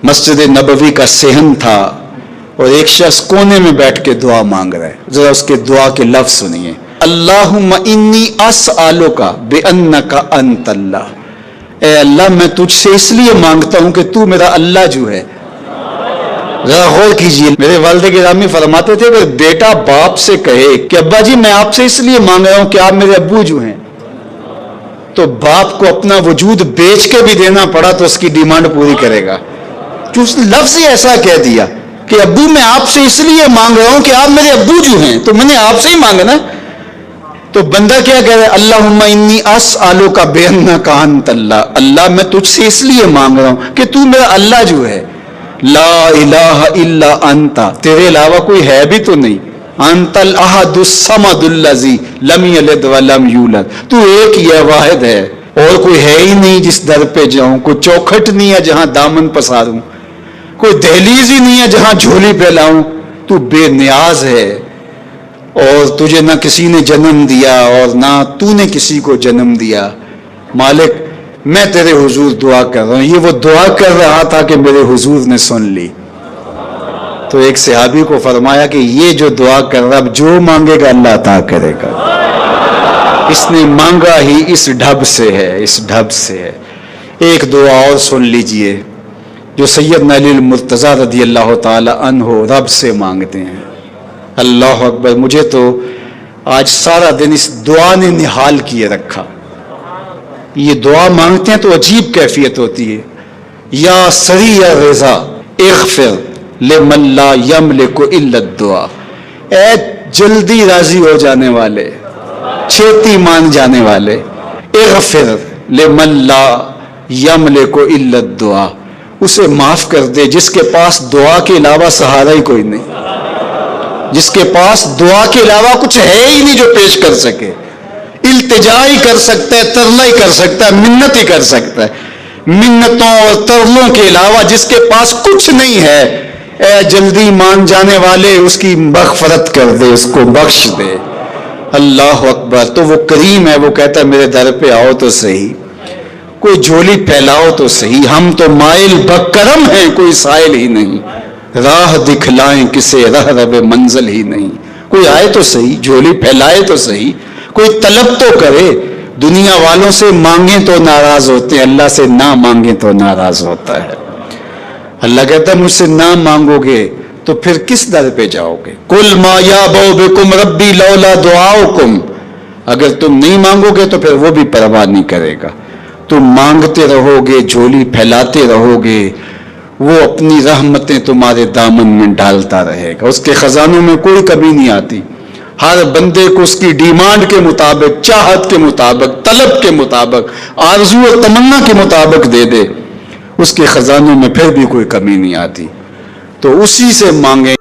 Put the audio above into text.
مسجد نبوی کا صحن تھا اور ایک شخص کونے میں بیٹھ کے دعا مانگ رہا ہے. ذرا اس کے دعا کے لفظ سنیے. اللہم انی اسألک بانک انت اللہ. اے اللہ میں تجھ سے اس لیے مانگتا ہوں کہ تو میرا اللہ جو ہے. ذرا غور کیجئے. میرے والد گرامی فرماتے تھے کہ بیٹا باپ سے کہے کہ ابا جی میں آپ سے اس لیے مانگ رہا ہوں کہ آپ میرے ابو جو ہیں، تو باپ کو اپنا وجود بیچ کے بھی دینا پڑا تو اس کی ڈیمانڈ پوری کرے گا. جو اس لفظ ہی ایسا کہہ دیا کہ ابو میں آپ سے اس لیے مانگ رہا ہوں کہ آپ میرے ابو جو ہیں، تو میں نے آپ سے ہی مانگنا. تو بندہ کیا کہہ رہا ہے؟ اللہم انی اسألک بانک انت اللہ. اللہ میں تجھ سے اس لیے مانگ رہا ہوں کہ تو میرا اللہ جو ہے. لا الہ الا انت، تیرے علاوہ کوئی ہے بھی تو نہیں. انت الاحد الصمد الذی لم یلد ولم یولد. تو ایک ہی ہے، واحد ہے، اور کوئی ہے ہی نہیں جس در پہ جاؤں. کوئی چوکھٹ نہیں ہے جہاں دامن پساروں، کوئی دہلیز ہی نہیں ہے جہاں جھولی پھیلاؤں. تو بے نیاز ہے، اور تجھے نہ کسی نے جنم دیا اور نہ تو نے کسی کو جنم دیا. مالک میں تیرے حضور دعا کر رہا ہوں. یہ وہ دعا کر رہا تھا کہ میرے حضور نے سن لی. تو ایک صحابی کو فرمایا کہ یہ جو دعا کر رہا، اب جو مانگے گا اللہ عطا کرے گا. اس نے مانگا ہی اس ڈھب سے ہے، اس ڈھب سے ہے. ایک دعا اور سن لیجئے جو سیدنا علی المرتضیٰ رضی اللہ تعالی عنہ رب سے مانگتے ہیں. اللہ اکبر. مجھے تو آج سارا دن اس دعا نے نحال کیے رکھا. یہ دعا مانگتے ہیں تو عجیب کیفیت ہوتی ہے. یا سریع الرضا اغفر لمن لا یملک الا الدعاء. اے جلدی راضی ہو جانے والے، چھیتی مان جانے والے، اغفر لمن لا یملک الا الدعاء. اسے معاف کر دے جس کے پاس دعا کے علاوہ سہارا ہی کوئی نہیں، جس کے پاس دعا کے علاوہ کچھ ہے ہی نہیں جو پیش کر سکے. التجا ہی کر سکتا ہے، ترلا ہی کر سکتا ہے، منت ہی کر سکتا ہے. منتوں اور ترلوں کے علاوہ جس کے پاس کچھ نہیں ہے، اے جلدی مان جانے والے اس کی مغفرت کر دے، اس کو بخش دے. اللہ اکبر. تو وہ کریم ہے، وہ کہتا ہے میرے در پہ آؤ تو صحیح، کوئی جھولی پھیلاؤ تو صحیح. ہم تو مائل بکرم ہیں، کوئی سائل ہی نہیں. راہ دکھلائیں کسے رہ رب منزل ہی نہیں. کوئی آئے تو صحیح، جھولی پھیلائے تو صحیح، کوئی طلب تو کرے. دنیا والوں سے مانگیں تو ناراض ہوتے ہیں، اللہ سے نہ مانگیں تو ناراض ہوتا ہے. اللہ کہتا ہے مجھ سے نہ مانگو گے تو پھر کس در پہ جاؤ گے؟ قل ما یابؤ بکم ربی لولا دعاؤکم. اگر تم نہیں مانگو گے تو پھر وہ بھی پرواہ نہیں کرے گا. تم مانگتے رہو گے، جھولی پھیلاتے رہو گے، وہ اپنی رحمتیں تمہارے دامن میں ڈالتا رہے گا. اس کے خزانوں میں کوئی کمی نہیں آتی. ہر بندے کو اس کی ڈیمانڈ کے مطابق، چاہت کے مطابق، طلب کے مطابق، آرزو اور تمنا کے مطابق دے دے. اس کے خزانوں میں پھر بھی کوئی کمی نہیں آتی. تو اسی سے مانگیں.